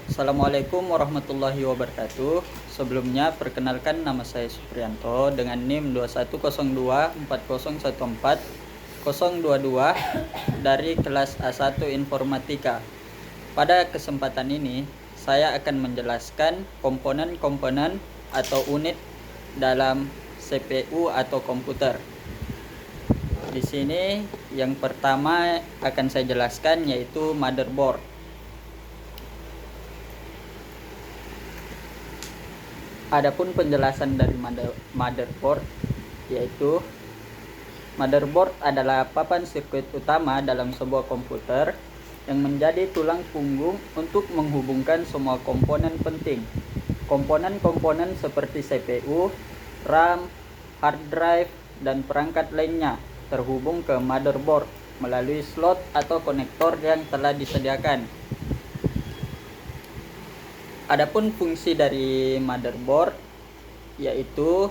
Assalamualaikum warahmatullahi wabarakatuh. Sebelumnya perkenalkan, nama saya Supriyanto dengan NIM 210240140022 dari kelas A1 Informatika. Pada kesempatan ini saya akan menjelaskan komponen-komponen atau unit dalam CPU atau komputer. Di sini yang pertama akan saya jelaskan yaitu motherboard. Adapun penjelasan dari motherboard, yaitu motherboard adalah papan sirkuit utama dalam sebuah komputer yang menjadi tulang punggung untuk menghubungkan semua komponen penting. Komponen-komponen seperti CPU, RAM, hard drive, dan perangkat lainnya terhubung ke motherboard melalui slot atau konektor yang telah disediakan. Adapun fungsi dari motherboard yaitu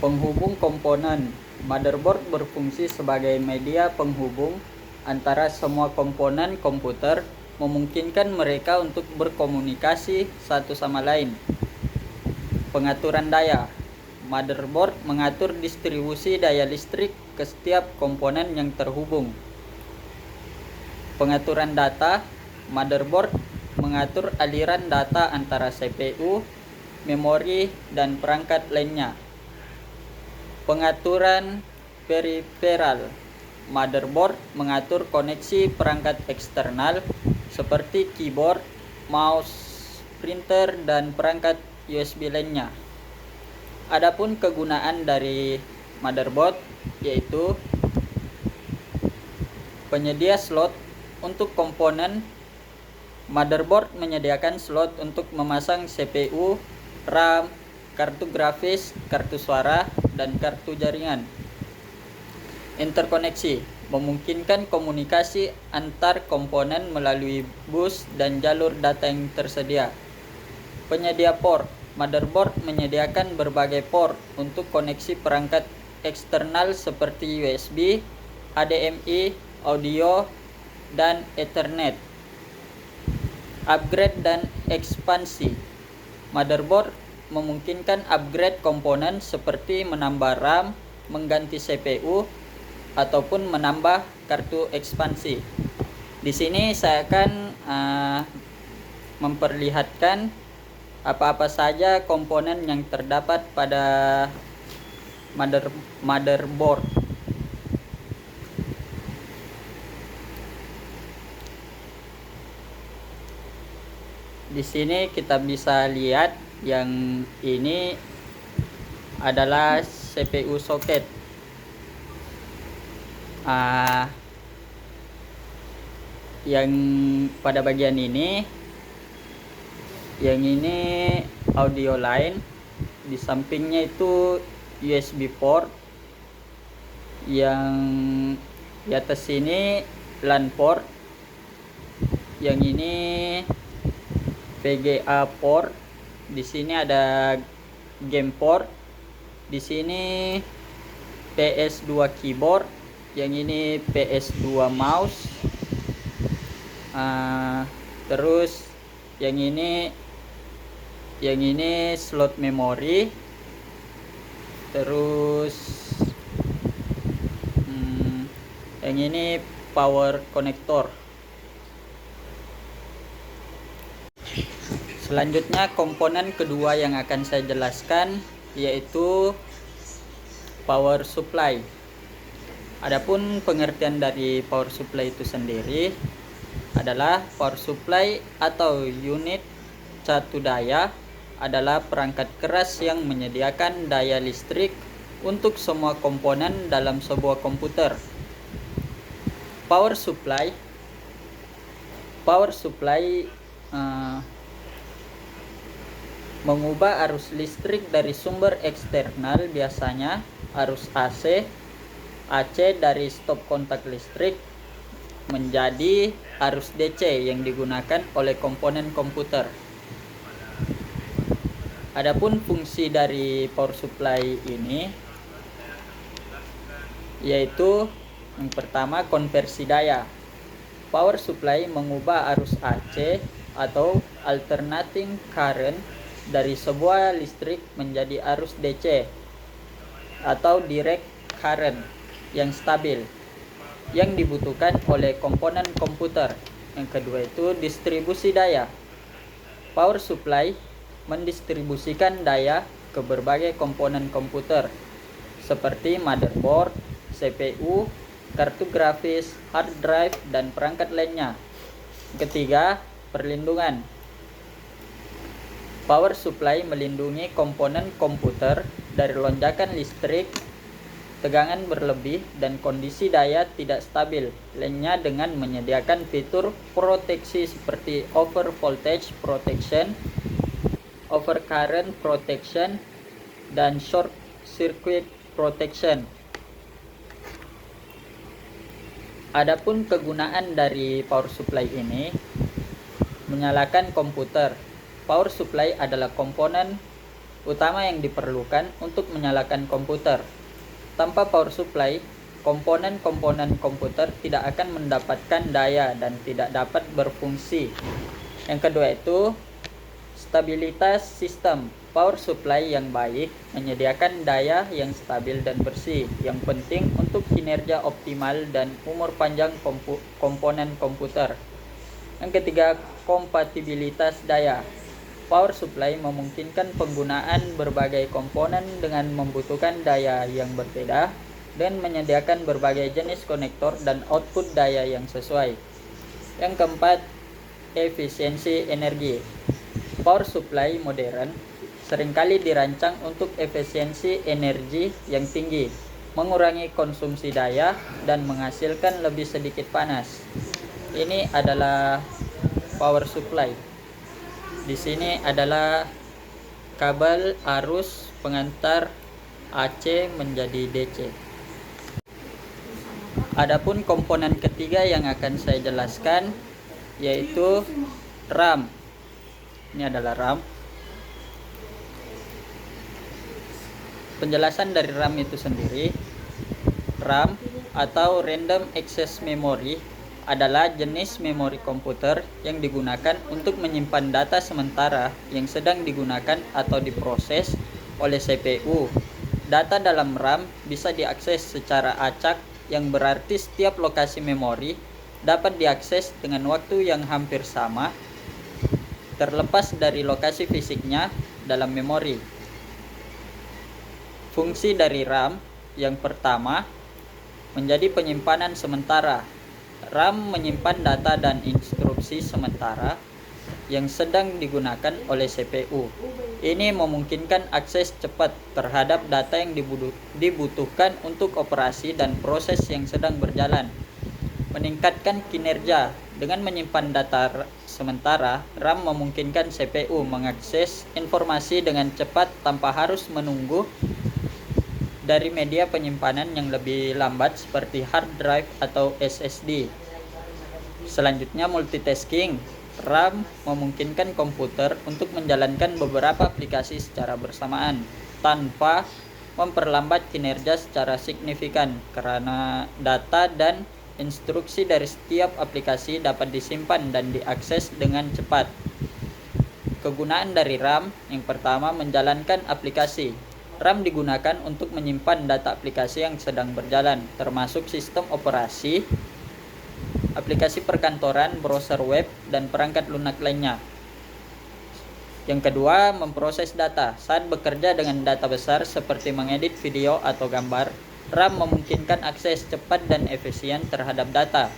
penghubung komponen. Motherboard berfungsi sebagai media penghubung antara semua komponen komputer, memungkinkan mereka untuk berkomunikasi satu sama lain. Pengaturan daya. Motherboard mengatur distribusi daya listrik ke setiap komponen yang terhubung. Pengaturan data. Motherboard mengatur aliran data antara CPU, memori, dan perangkat lainnya. Pengaturan periferal. Motherboard mengatur koneksi perangkat eksternal seperti keyboard, mouse, printer, dan perangkat USB lainnya. Adapun kegunaan dari motherboard yaitu penyedia slot untuk komponen. Motherboard menyediakan slot untuk memasang CPU, RAM, kartu grafis, kartu suara, dan kartu jaringan. Interkoneksi memungkinkan komunikasi antar komponen melalui bus dan jalur data yang tersedia. Penyedia port. Motherboard menyediakan berbagai port untuk koneksi perangkat eksternal seperti USB, HDMI, audio, dan Ethernet. Upgrade dan ekspansi. Motherboard memungkinkan upgrade komponen seperti menambah RAM, mengganti CPU, ataupun menambah kartu ekspansi. Di sini saya akan memperlihatkan apa-apa saja komponen yang terdapat pada motherboard. Di sini kita bisa lihat yang ini adalah CPU socket. Yang pada bagian ini, yang ini audio line, di sampingnya itu USB port, yang di atas sini LAN port, yang ini VGA port, di sini ada game port, di sini PS2 keyboard, yang ini PS2 mouse, terus yang ini slot memori, terus yang ini power connector. Selanjutnya komponen kedua yang akan saya jelaskan yaitu power supply. Adapun pengertian dari power supply itu sendiri adalah power supply atau unit catu daya adalah perangkat keras yang menyediakan daya listrik untuk semua komponen dalam sebuah komputer. Power supply mengubah arus listrik dari sumber eksternal, biasanya arus AC dari stop kontak listrik, menjadi arus DC yang digunakan oleh komponen komputer. Adapun fungsi dari power supply ini yaitu Yang pertama, konversi daya. Power supply mengubah arus AC atau alternating current dari sebuah listrik menjadi arus DC atau direct current yang stabil yang dibutuhkan oleh komponen komputer. Yang kedua itu distribusi daya. Power supply mendistribusikan daya ke berbagai komponen komputer seperti motherboard, CPU, kartu grafis, hard drive, dan perangkat lainnya. Ketiga, perlindungan. Power supply melindungi komponen komputer dari lonjakan listrik, tegangan berlebih, dan kondisi daya tidak stabil lainnya dengan menyediakan fitur proteksi seperti over voltage protection, over current protection, dan short circuit protection. Adapun kegunaan dari power supply ini, menyalakan komputer. Power supply adalah komponen utama yang diperlukan untuk menyalakan komputer. Tanpa power supply, komponen-komponen komputer tidak akan mendapatkan daya dan tidak dapat berfungsi. Yang kedua itu stabilitas sistem. Power supply yang baik menyediakan daya yang stabil dan bersih, yang penting untuk kinerja optimal dan umur panjang komponen komputer. Yang ketiga, kompatibilitas daya. Power supply memungkinkan penggunaan berbagai komponen dengan membutuhkan daya yang berbeda dan menyediakan berbagai jenis konektor dan output daya yang sesuai. Yang keempat, efisiensi energi. Power supply modern seringkali dirancang untuk efisiensi energi yang tinggi, mengurangi konsumsi daya, dan menghasilkan lebih sedikit panas. Ini adalah power supply. Di sini adalah kabel arus pengantar AC menjadi DC. Adapun komponen ketiga yang akan saya jelaskan yaitu RAM. Ini adalah RAM. Penjelasan dari RAM itu sendiri. RAM atau Random Access Memory adalah jenis memori komputer yang digunakan untuk menyimpan data sementara yang sedang digunakan atau diproses oleh CPU. Data dalam RAM bisa diakses secara acak, yang berarti setiap lokasi memori dapat diakses dengan waktu yang hampir sama, terlepas dari lokasi fisiknya dalam memori. Fungsi dari RAM yang pertama menjadi penyimpanan sementara. RAM menyimpan data dan instruksi sementara yang sedang digunakan oleh CPU. Ini memungkinkan akses cepat terhadap data yang dibutuhkan untuk operasi dan proses yang sedang berjalan. Meningkatkan kinerja. Dengan menyimpan data sementara, RAM memungkinkan CPU mengakses informasi dengan cepat tanpa harus menunggu dari media penyimpanan yang lebih lambat seperti hard drive atau SSD. Selanjutnya, multitasking. RAM memungkinkan komputer untuk menjalankan beberapa aplikasi secara bersamaan tanpa memperlambat kinerja secara signifikan karena data dan instruksi dari setiap aplikasi dapat disimpan dan diakses dengan cepat. Kegunaan dari RAM yang pertama, menjalankan aplikasi. RAM digunakan untuk menyimpan data aplikasi yang sedang berjalan, termasuk sistem operasi, aplikasi perkantoran, browser web, dan perangkat lunak lainnya. Yang kedua, memproses data. Saat bekerja dengan data besar seperti mengedit video atau gambar, RAM memungkinkan akses cepat dan efisien terhadap data,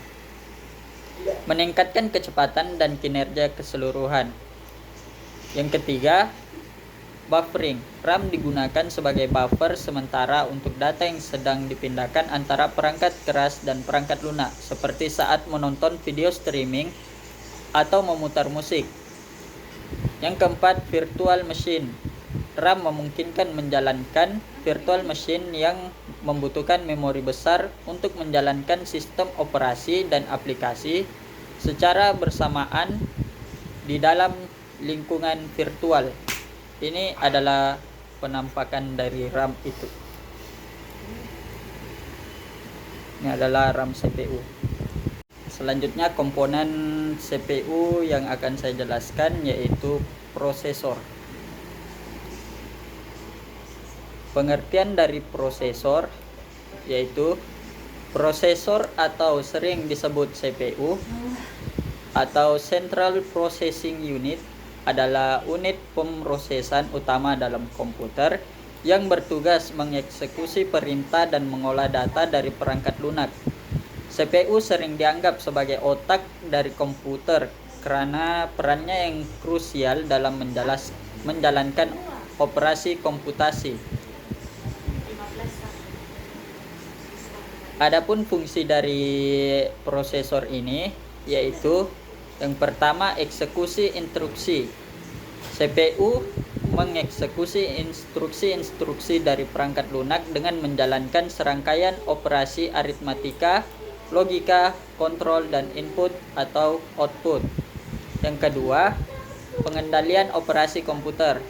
meningkatkan kecepatan dan kinerja keseluruhan. Yang ketiga, buffering. RAM digunakan sebagai buffer sementara untuk data yang sedang dipindahkan antara perangkat keras dan perangkat lunak, seperti saat menonton video streaming atau memutar musik. Yang keempat, virtual machine. RAM memungkinkan menjalankan virtual machine yang membutuhkan memori besar untuk menjalankan sistem operasi dan aplikasi secara bersamaan di dalam lingkungan virtual. Ini adalah penampakan dari RAM itu. Ini adalah RAM CPU. Selanjutnya komponen CPU yang akan saya jelaskan yaitu prosesor. Pengertian dari prosesor yaitu prosesor atau sering disebut CPU atau Central Processing Unit adalah unit pemrosesan utama dalam komputer yang bertugas mengeksekusi perintah dan mengolah data dari perangkat lunak. CPU sering dianggap sebagai otak dari komputer karena perannya yang krusial dalam menjalankan operasi komputasi. Adapun fungsi dari prosesor ini yaitu yang pertama eksekusi instruksi. CPU mengeksekusi instruksi-instruksi dari perangkat lunak dengan menjalankan serangkaian operasi aritmatika, logika, kontrol, dan input atau output. Yang kedua, pengendalian operasi komputer.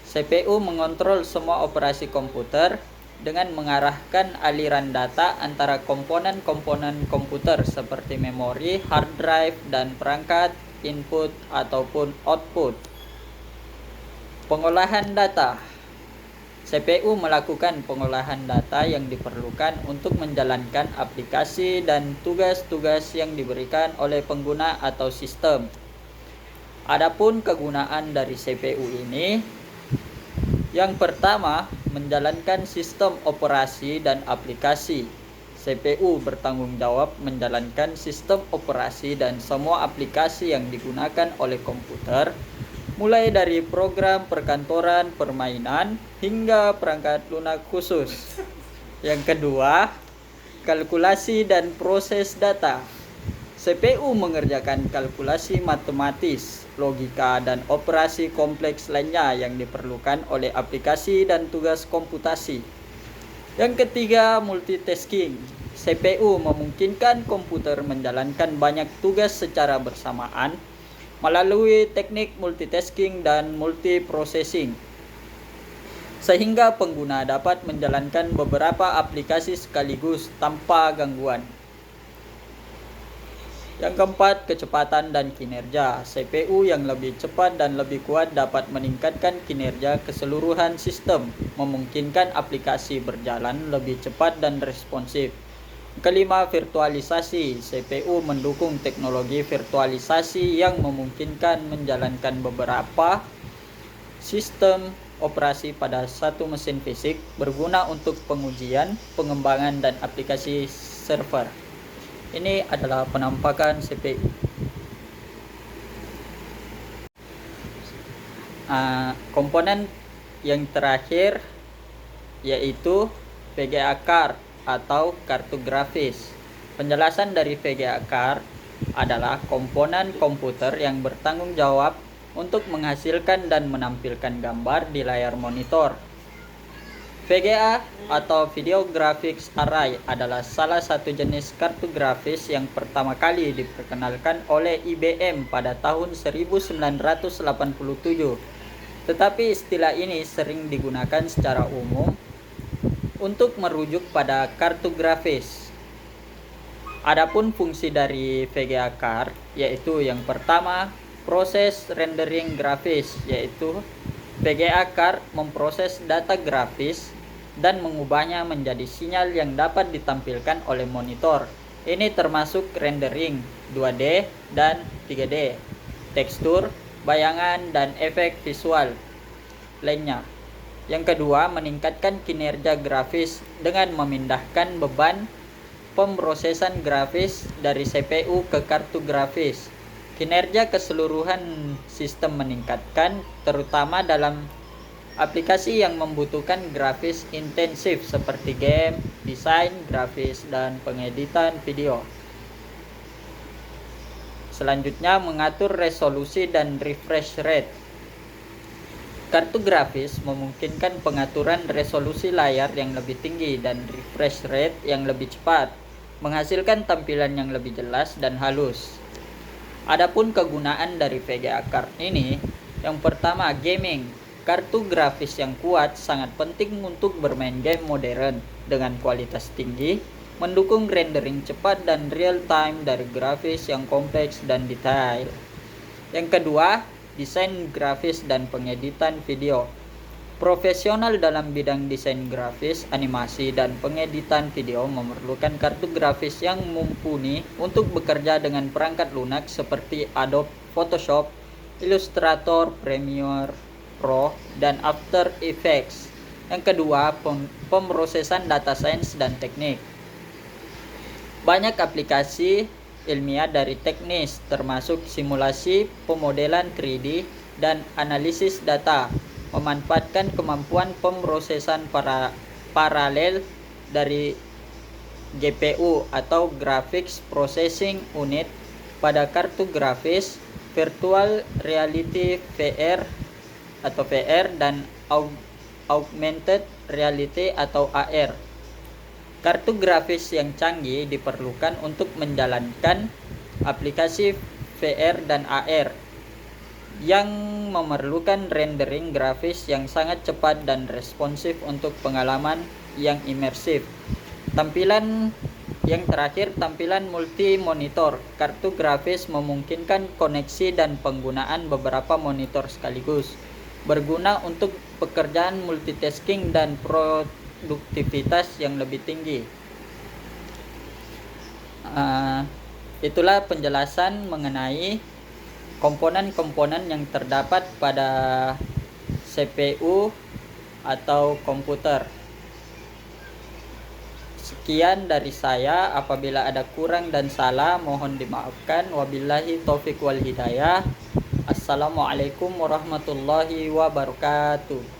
CPU mengontrol semua operasi komputer dengan mengarahkan aliran data antara komponen-komponen komputer seperti memori, hard drive, dan perangkat input ataupun output. Pengolahan data. CPU melakukan pengolahan data yang diperlukan untuk menjalankan aplikasi dan tugas-tugas yang diberikan oleh pengguna atau sistem. Adapun kegunaan dari CPU ini, yang pertama, menjalankan sistem operasi dan aplikasi. CPU bertanggung jawab menjalankan sistem operasi dan semua aplikasi yang digunakan oleh komputer, mulai dari program perkantoran, permainan, hingga perangkat lunak khusus. Yang kedua, kalkulasi dan proses data. CPU mengerjakan kalkulasi matematis, logika, dan operasi kompleks lainnya yang diperlukan oleh aplikasi dan tugas komputasi. Yang ketiga, multitasking. CPU memungkinkan komputer menjalankan banyak tugas secara bersamaan melalui teknik multitasking dan multiprocessing, sehingga pengguna dapat menjalankan beberapa aplikasi sekaligus tanpa gangguan. Yang keempat, kecepatan dan kinerja. CPU yang lebih cepat dan lebih kuat dapat meningkatkan kinerja keseluruhan sistem, memungkinkan aplikasi berjalan lebih cepat dan responsif. Kelima, virtualisasi. CPU mendukung teknologi virtualisasi yang memungkinkan menjalankan beberapa sistem operasi pada satu mesin fisik, berguna untuk pengujian, pengembangan, dan aplikasi server. Ini adalah penampakan CPU. Komponen yang terakhir yaitu VGA card atau kartu grafis. Penjelasan dari VGA card adalah komponen komputer yang bertanggung jawab untuk menghasilkan dan menampilkan gambar di layar monitor. VGA atau Video Graphics Array adalah salah satu jenis kartu grafis yang pertama kali diperkenalkan oleh IBM pada tahun 1987. Tetapi istilah ini sering digunakan secara umum untuk merujuk pada kartu grafis. Adapun fungsi dari VGA card yaitu yang pertama, proses rendering grafis, yaitu VGA card memproses data grafis dan mengubahnya menjadi sinyal yang dapat ditampilkan oleh monitor. Ini termasuk rendering 2D dan 3D, tekstur, bayangan, dan efek visual lainnya. Yang kedua, meningkatkan kinerja grafis dengan memindahkan beban pemrosesan grafis dari CPU ke kartu grafis. Kinerja keseluruhan sistem meningkatkan, terutama dalam aplikasi yang membutuhkan grafis intensif seperti game, desain grafis, dan pengeditan video. Selanjutnya, mengatur resolusi dan refresh rate. Kartu grafis memungkinkan pengaturan resolusi layar yang lebih tinggi dan refresh rate yang lebih cepat, menghasilkan tampilan yang lebih jelas dan halus. Adapun kegunaan dari VGA card ini, yang pertama, gaming. Kartu grafis yang kuat sangat penting untuk bermain game modern dengan kualitas tinggi, mendukung rendering cepat dan real time dari grafis yang kompleks dan detail. Yang kedua, desain grafis dan pengeditan video. Profesional dalam bidang desain grafis, animasi, dan pengeditan video memerlukan kartu grafis yang mumpuni untuk bekerja dengan perangkat lunak seperti Adobe Photoshop, Illustrator, Premiere Pro, dan After Effects. Yang kedua, pemrosesan data sains dan teknik. Banyak aplikasi ilmiah dari teknis, termasuk simulasi, pemodelan 3D, dan analisis data, memanfaatkan kemampuan pemrosesan paralel dari GPU atau Graphics Processing Unit pada kartu grafis, virtual reality VR dan augmented reality atau AR. Kartu grafis yang canggih diperlukan untuk menjalankan aplikasi VR dan AR yang memerlukan rendering grafis yang sangat cepat dan responsif untuk pengalaman yang imersif. Yang terakhir, tampilan multi monitor. Kartu grafis memungkinkan koneksi dan penggunaan beberapa monitor sekaligus, berguna untuk pekerjaan multitasking dan produktivitas yang lebih tinggi. Itulah penjelasan mengenai komponen-komponen yang terdapat pada CPU atau komputer. Sekian dari saya. Apabila ada kurang dan salah, mohon dimaafkan. Wabillahi taufiq wal hidayah. Assalamualaikum warahmatullahi wabarakatuh.